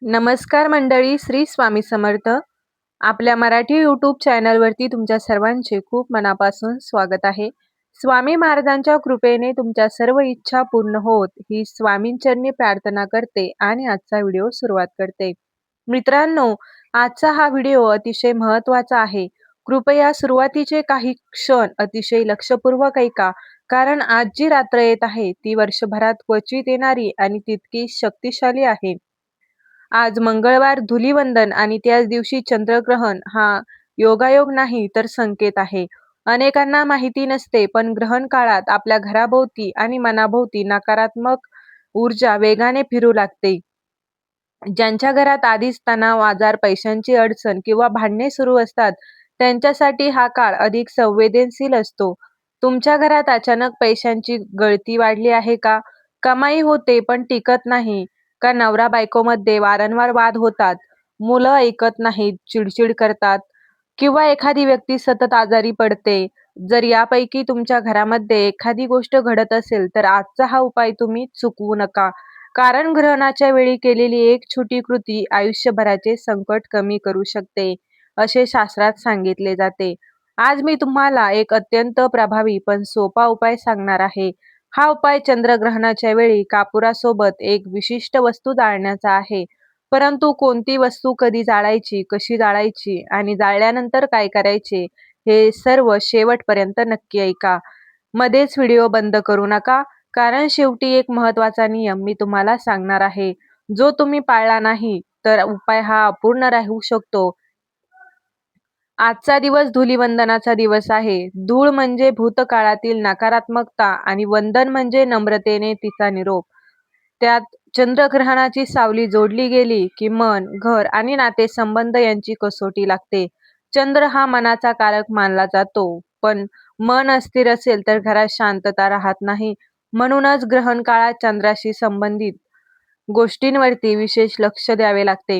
नमस्कार मंडळी, श्री स्वामी समर्थ. आपल्या मराठी यूट्यूब चॅनलवरती तुमच्या सर्वांचे खूप मनापासून स्वागत आहे. स्वामी महाराजांच्या कृपेने तुमच्या सर्व इच्छा पूर्ण होत ही स्वामींचरणी प्रार्थना करते आणि आजचा व्हिडिओ सुरुवात करते. मित्रांनो, आजचा हा व्हिडिओ अतिशय महत्त्वाचा आहे. कृपया सुरुवातीचे काही क्षण अतिशय लक्षपूर्वक ऐका, कारण आज जी रात्र येत आहे ती वर्षभरात क्वचित येणारी आणि तितकी शक्तिशाली आहे. आज मंगळवार धुलीवंदन आणि त्याच दिवशी चंद्रग्रहण हा योगायोग नाही तर संकेत आहे. अनेकांना माहिती नसते, पण ग्रहण काळात आपल्या घराभोवती आणि मनाभोवती नकारात्मक ऊर्जा वेगाने फिरू लागते. ज्यांच्या घरात आधीच तणाव, आजार, पैशांची अडचण किंवा भांडणे सुरू असतात, त्यांच्यासाठी हा काळ अधिक संवेदनशील असतो. तुमच्या घरात अचानक पैशांची गळती वाढली आहे का? कमाई होते पण टिकत नाही का? नवरा-बायकोमध्ये वारंवार वाद होतात, मुलं ऐकत नाहीत, चिडचिड करतात किंवा एखादी व्यक्ती सतत आजारी पडते. जर यापैकी तुमच्या घरामध्ये एखादी गोष्ट घडत असेल, तर आजचा हा उपाय तुम्ही चुकवू नका. कारण ग्रहणाच्या वेळी केलेली एक छोटी कृती आयुष्यभराचे संकट कमी करू शकते, असे शास्त्रात सांगितले जाते. आज मी तुम्हाला एक अत्यंत प्रभावी पण सोपा उपाय सांगणार आहे. हा उपाय चंद्रग्रहणाच्या वेळी कापुरासोबत एक विशिष्ट वस्तू जाळण्याचा आहे. परंतु कोणती वस्तू कधी जाळायची, कशी जाळायची आणि जाळल्यानंतर काय करायचे, हे सर्व शेवटपर्यंत नक्की ऐका. मध्येच व्हिडिओ बंद करू नका, कारण शेवटी एक महत्त्वाचा नियम मी तुम्हाला सांगणार आहे. जो तुम्ही पाळला नाही, तर उपाय हा अपूर्ण राहू शकतो. आजचा दिवस धूलिवंदनाचा दिवस आहे. धूळ म्हणजे भूतकाळातील नकारात्मकता आणि वंदन म्हणजे नम्रतेने तिचा निरोप. त्यात चंद्रग्रहणाची सावली जोडली गेली की मन, घर आणि नातेसंबंध यांची कसोटी लागते. चंद्र हा मनाचा कारक मानला जातो, पण मन अस्थिर असेल तर घरात शांतता राहत नाही. म्हणूनच ग्रहण काळात चंद्राशी संबंधित गोष्टींवरती विशेष लक्ष द्यावे लागते.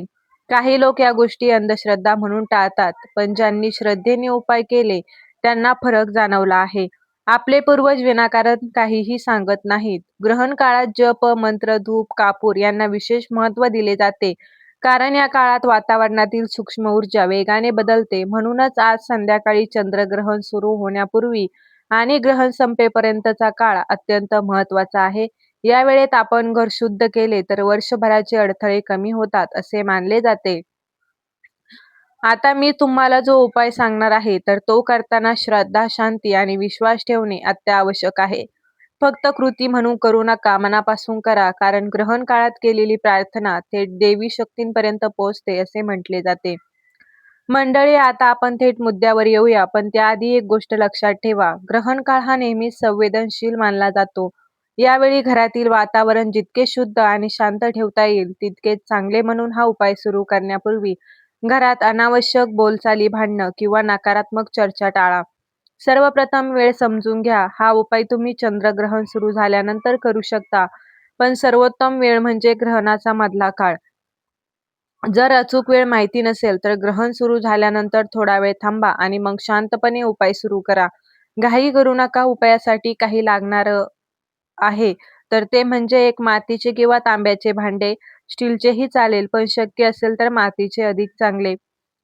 काही लोक या गोष्टी अंधश्रद्धा म्हणून टाळतात, पण ज्यांनी श्रद्धेने उपाय केले त्यांना फरक जाणवला आहे. आपले पूर्वज विनाकारण काहीही सांगत नाहीत. ग्रहण काळात जप, मंत्र, धूप, कापूर यांना विशेष महत्त्व दिले जाते, कारण या काळात वातावरणातील सूक्ष्म ऊर्जा वेगाने बदलते. म्हणूनच आज संध्याकाळी चंद्रग्रहण सुरू होण्यापूर्वी आणि ग्रहण संपेपर्यंतचा काळ अत्यंत महत्त्वाचा आहे. या वेळेत आपण घर शुद्ध केले तर वर्षभराचे अडथळे कमी होतात असे मानले जाते. आता मी तुम्हाला जो उपाय सांगणार आहे, तर तो करताना श्रद्धा, शांती आणि विश्वास ठेवणे अत्यावश्यक आहे. फक्त कृती म्हणून करू नका, मनापासून करा, कारण ग्रहण काळात केलेली प्रार्थना थेट देवी शक्तींपर्यंत पोहोचते असे म्हटले जाते. मंडळी, आता आपण थेट मुद्द्यावर येऊया, पण त्याआधी एक गोष्ट लक्षात ठेवा. ग्रहण काळ हा नेहमीच संवेदनशील मानला जातो. यावेळी घरातील वातावरण जितके शुद्ध आणि शांत ठेवता येईल तितकेच चांगले. म्हणून हा उपाय सुरू करण्यापूर्वी घरात अनावश्यक बोलचाली, भांडणं किंवा नकारात्मक चर्चा टाळा. सर्वप्रथम वेळ समजून घ्या. हा उपाय तुम्ही चंद्रग्रहण सुरू झाल्यानंतर करू शकता, पण सर्वोत्तम वेळ म्हणजे ग्रहणाचा मधला काळ. जर अचूक वेळ माहिती नसेल, तर ग्रहण सुरू झाल्यानंतर थोडा वेळ थांबा आणि मग शांतपणे उपाय सुरू करा. घाई करू नका. उपायासाठी काही लागणार आहे, तर ते म्हणजे एक मातीचे किंवा तांब्याचे भांडे, स्टीलचेही चालेल, पण शक्य असेल तर मातीचे अधिक चांगले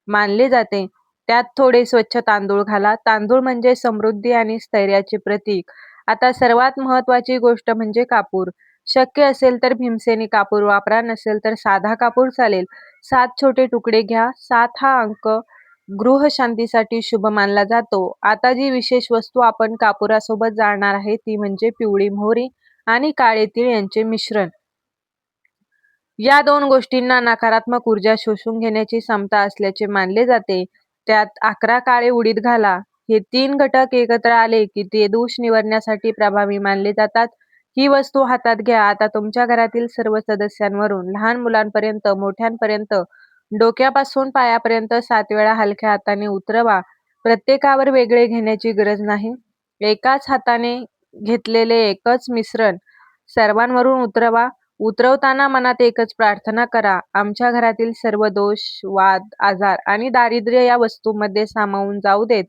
मानले जाते. त्यात थोडे स्वच्छ तांदूळ घाला. तांदूळ म्हणजे समृद्धी आणि स्थैर्याचे प्रतीक. आता सर्वात महत्त्वाची गोष्ट म्हणजे कापूर. शक्य असेल तर भीमसेनी कापूर वापरा, नसेल तर साधा कापूर चालेल. 7 छोटे तुकडे घ्या. 7 हा अंक गृहशांतीसाठी शुभ मानला जातो. आता जी विशेष वस्तू आपण कापुरासोबत जाळणार आहे ती म्हणजे पिवळी मोहरी आणि काळे तीळ यांचे मिश्रण. या दोन गोष्टींना नकारात्मक ऊर्जा शोषून घेण्याची क्षमता असल्याचे मानले जाते. त्यात 11 काळे उडीद घाला. हे 3 घटक एकत्र आले की ते दोष निवारण्यासाठी प्रभावी मानले जातात. ही वस्तू हातात घ्या. आता तुमच्या घरातील सर्व सदस्यांवरून, लहान मुलांपर्यंत मोठ्यांपर्यंत, डोक्यापासून पायापर्यंत 7 वेळा हलक्या हाताने उतरवा. प्रत्येकावर वेगळे घेण्याची गरज नाही. एकाच हाताने घेतलेले एकच मिश्रण सर्वांवरून उतरवा. उतरवताना मनात एकच प्रार्थना करा, आमच्या घरातील सर्व दोष, वाद, आजार आणि दारिद्र्य या वस्तूंमध्ये सामावून जाऊ देत.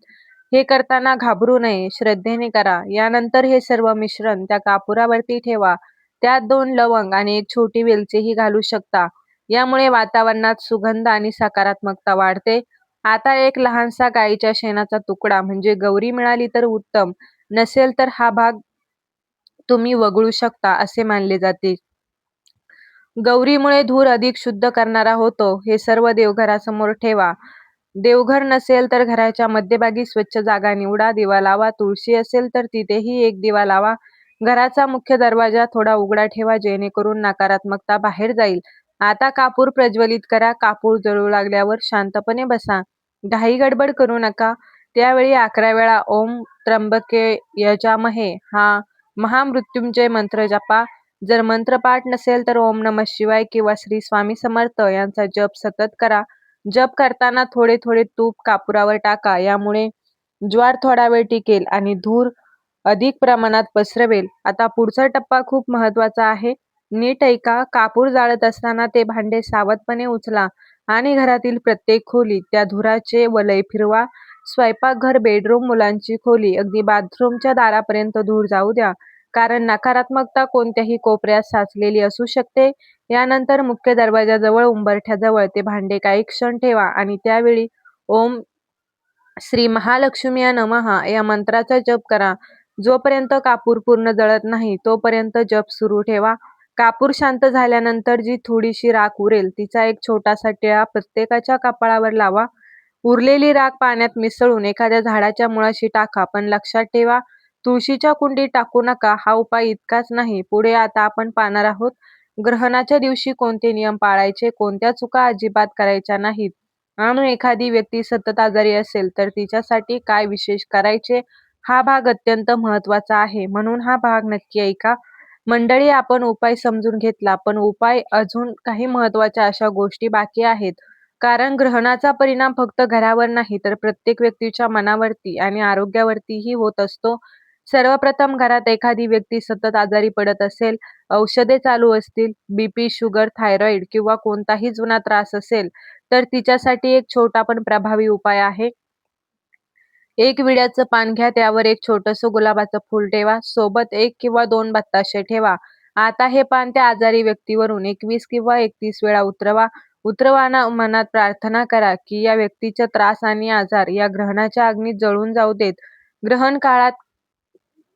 हे करताना घाबरू नये, श्रद्धेने करा. यानंतर हे सर्व मिश्रण त्या कापुरावरती ठेवा. त्यात 2 लवंग आणि एक छोटी वेलचीही घालू शकता. यामुळे वातावरणात सुगंध आणि सकारात्मकता वाढते. आता एक लहानसा गाईच्या शेणाचा तुकडा म्हणजे गौरी मिळाली तर उत्तम, नसेल तर हा भाग तुम्ही वगळू शकता असे मानले जाते. गौरीमुळे धूर अधिक शुद्ध करणारा होतो. हे सर्व देवघरासमोर ठेवा. देवघर नसेल तर घराच्या मध्यभागी स्वच्छ जागा निवडा. दिवा लावा. तुळशी असेल तर तिथेही एक दिवा लावा. घराचा मुख्य दरवाजा थोडा उघडा ठेवा जेणेकरून नकारात्मकता बाहेर जाईल. आता कापूर प्रज्वलित करा. कापूर जळू लागल्यावर शांतपणे बसा. घाई गडबड करू नका. त्यावेळी 11 वेळा ओम त्र्यंबके यजामहे हा महामृत्युंजय मंत्र जपा. जर मंत्रपाठ नसेल तर ओम नमः शिवाय किंवा श्री स्वामी समर्थ यांचा जप सतत करा. जप करताना थोडे थोडे तूप कापुरावर टाका. यामुळे ज्वार थोडा वेळ टिकेल आणि धूर अधिक प्रमाणात पसरवेल. आता पुढचा टप्पा खूप महत्वाचा आहे. नीट ऐका. कापूर जाळत असताना ते भांडे सावधपणे उचला आणि घरातील प्रत्येक खोलीत त्या धुराचे वलय फिरवा. स्वयंपाकघर, बेडरूम, मुलांची खोली, अगदी बाथरूमच्या दारापर्यंत धूर जाऊ द्या. कारण नकारात्मकता कोणत्याही कोपऱ्यात साचलेली असू शकते. यानंतर मुख्य दरवाजाजवळ उंबरठ्याजवळ ते भांडे काही क्षण ठेवा आणि त्यावेळी ओम श्री महालक्ष्मीया नमः या मंत्राचा जप करा. जोपर्यंत कापूर पूर्ण जळत नाही तोपर्यंत जप सुरू ठेवा. कापूर शांत झाल्यानंतर जी थोडीशी राख उरेल तिचा एक छोटासा टिळा प्रत्येकाच्या कपाळावर लावा. उरलेली राख पाण्यात मिसळून एखाद्या झाडाच्या मुळाशी टाका. पण लक्षात ठेवा, तुळशीच्या कुंडीत टाकू नका. हा उपाय इतकाच नाही, पुढे आता आपण पाहणार आहोत ग्रहणाच्या दिवशी कोणते नियम पाळायचे, कोणत्या चुका अजिबात करायच्या नाहीत आणि एखादी व्यक्ती सतत आजारी असेल तर तिच्यासाठी काय विशेष करायचे. हा भाग अत्यंत महत्त्वाचा आहे, म्हणून हा भाग नक्की ऐका. मंडळी, आपण उपाय समजून घेतला, पण उपाय अजून काही महत्त्वाच्या अशा गोष्टी बाकी आहेत. कारण ग्रहणाचा परिणाम फक्त घरावर नाही तर प्रत्येक व्यक्तीच्या मनावरती आणि आरोग्यावरतीही होत असतो. सर्वप्रथम घरात एखादी व्यक्ती सतत आजारी पडत असेल, औषधे चालू असतील, बीपी, शुगर, थायरॉइड किंवा कोणताही जुना त्रास असेल, तर तिच्यासाठी एक छोटा पण प्रभावी उपाय आहे. एक विड्याचं पान घ्या, त्यावर एक छोटंसं गुलाबाचं फूल ठेवा. सोबत 1 किंवा 2 बत्ताशे ठेवा. आता हे पान त्या आजारी व्यक्तीवरून 21 किंवा 31 वेळा उतरवा. उतरवाना मनात प्रार्थना करा की या व्यक्तीचा त्रास आणि आजार या ग्रहणाच्या अग्नीत जळून जाऊ देत. ग्रहण काळात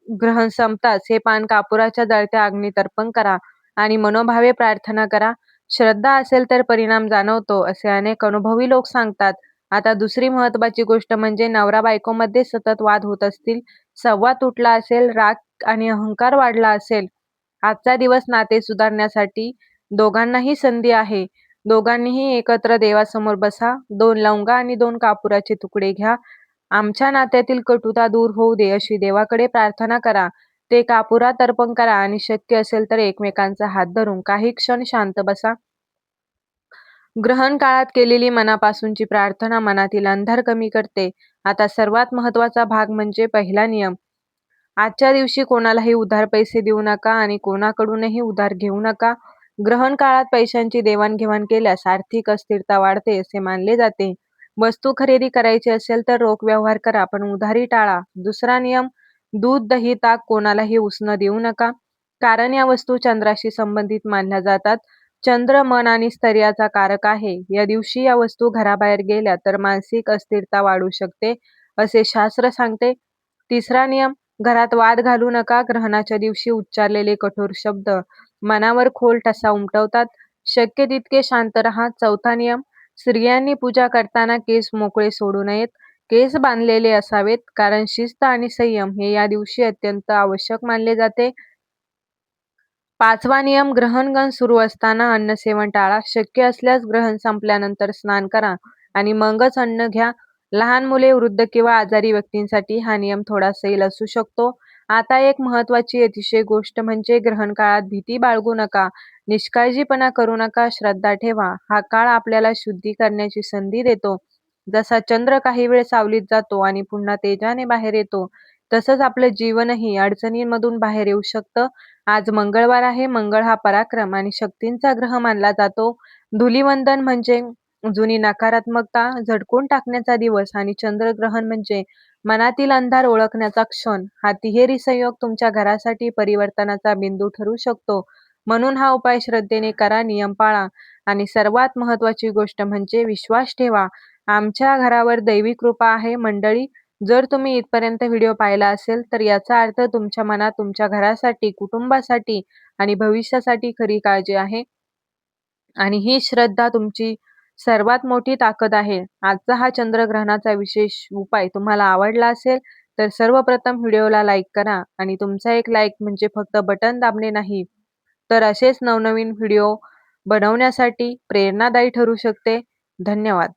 ग्रहण संपताच हे पान कापुराच्या जळत्या अग्नीत अर्पण करा आणि मनोभावे प्रार्थना करा. श्रद्धा असेल तर परिणाम जाणवतो असे अनेक अनुभवी लोक सांगतात. आता दुसरी महत्वाची गोष्ट म्हणजे नवरा बायकोमध्ये सतत वाद होत असतील, संवाद तुटला असेल, राग आणि अहंकार वाढला असेल, आजचा दिवस नाते सुधारण्यासाठी दोघांनाही संधी आहे. दोघांनीही एकत्र देवासमोर बसा. 2 लवंगा आणि 2 कापुराचे तुकडे घ्या. आमच्या नात्यातील कटुता दूर होऊ दे अशी देवाकडे प्रार्थना करा. ते कापुरात अर्पण करा आणि शक्य असेल तर एकमेकांचा हात धरून काही क्षण शांत बसा. ग्रहण काळात केलेली मनापासूनची प्रार्थना मनातील अंधार कमी करते. आता सर्वात महत्त्वाचा भाग म्हणजे पहिला नियम. आजच्या दिवशी कोणालाही उधार पैसे देऊ नका आणि कोणाकडूनही उधार घेऊ नका. ग्रहण काळात पैशांची देवाणघेवाण केल्यास आर्थिक अस्थिरता वाढते असे मानले जाते. वस्तू खरेदी करायची असेल तर रोख व्यवहार करा, पण उधारी टाळा. दुसरा नियम, दूध, दही, ताक कोणालाही उसनं देऊ नका. कारण या वस्तू चंद्राशी संबंधित मानल्या जातात. चंद्र मन आणि स्थैर्याचा कारक आहे. या दिवशी या वस्तू घराबाहेर गेल्या तर मानसिक अस्थिरता वाढू शकते असे शास्त्र सांगते. तिसरा नियम, घरात वाद घालू नका. ग्रहणाच्या दिवशी उच्चारलेले कठोर शब्द मनावर खोल ठसा उमटवतात. शक्य तितके शांत राहा. चौथा नियम, स्त्रियांनी पूजा करताना केस मोकळे सोडू नयेत. केस बांधलेले असावेत, कारण शिस्त आणि संयम हे या दिवशी अत्यंत आवश्यक मानले जाते. पाचवा नियम, ग्रहणगण सुरू असताना अन्न सेवन टाळा. शक्य असल्यास ग्रहण संपल्यानंतर स्नान करा आणि मगच अन्न घ्या. लहान मुले, वृद्ध किंवा आजारी व्यक्तींसाठी हा नियम थोडा सैल असू शकतो. आता एक महत्त्वाची अतिशय गोष्ट म्हणजे ग्रहण काळात भीती बाळगू नका. निष्काळजीपणा करू नका. श्रद्धा ठेवा. हा काळ आपल्याला शुद्धी करण्याची संधी देतो. जसा चंद्र काही वेळ सावलीत जातो आणि पुन्हा तेजाने बाहेर येतो, तसंच आपलं जीवनही अडचणींमधून बाहेर येऊ शकतं. आज मंगळवार आहे. मंगळ हा पराक्रम आणि शक्तींचा ग्रह मानला जातो. धुलीवंदन म्हणजे जुनी नकारात्मकता झटकून टाकण्याचा दिवस आणि चंद्रग्रहण म्हणजे मनातील अंधार ओळखण्याचा क्षण. हा तिहेरी संयोग तुमच्या घरासाठी परिवर्तनाचा बिंदू ठरू शकतो. म्हणून हा उपाय श्रद्धेने करा, नियम पाळा आणि सर्वात महत्त्वाची गोष्ट म्हणजे विश्वास ठेवा. आमच्या घरावर दैवी कृपा आहे मंडळी. जर तुम्ही इथपर्यंत व्हिडिओ पाहिला असेल, तर याचा अर्थ तुमच्या मनात तुमच्या घरासाठी, कुटुंबासाठी आणि भविष्यासाठी खरी काळजी आहे आणि ही श्रद्धा तुमची सर्वात मोठी ताकद आहे. आजचा हा चंद्रग्रहणाचा विशेष उपाय तुम्हाला आवडला असेल, तर सर्वप्रथम व्हिडिओला लाईक करा आणि तुमचा एक लाईक म्हणजे फक्त बटन दाबणे नाही, तर असेच नवनवीन व्हिडिओ बनवण्यासाठी प्रेरणादायी ठरू शकते. धन्यवाद.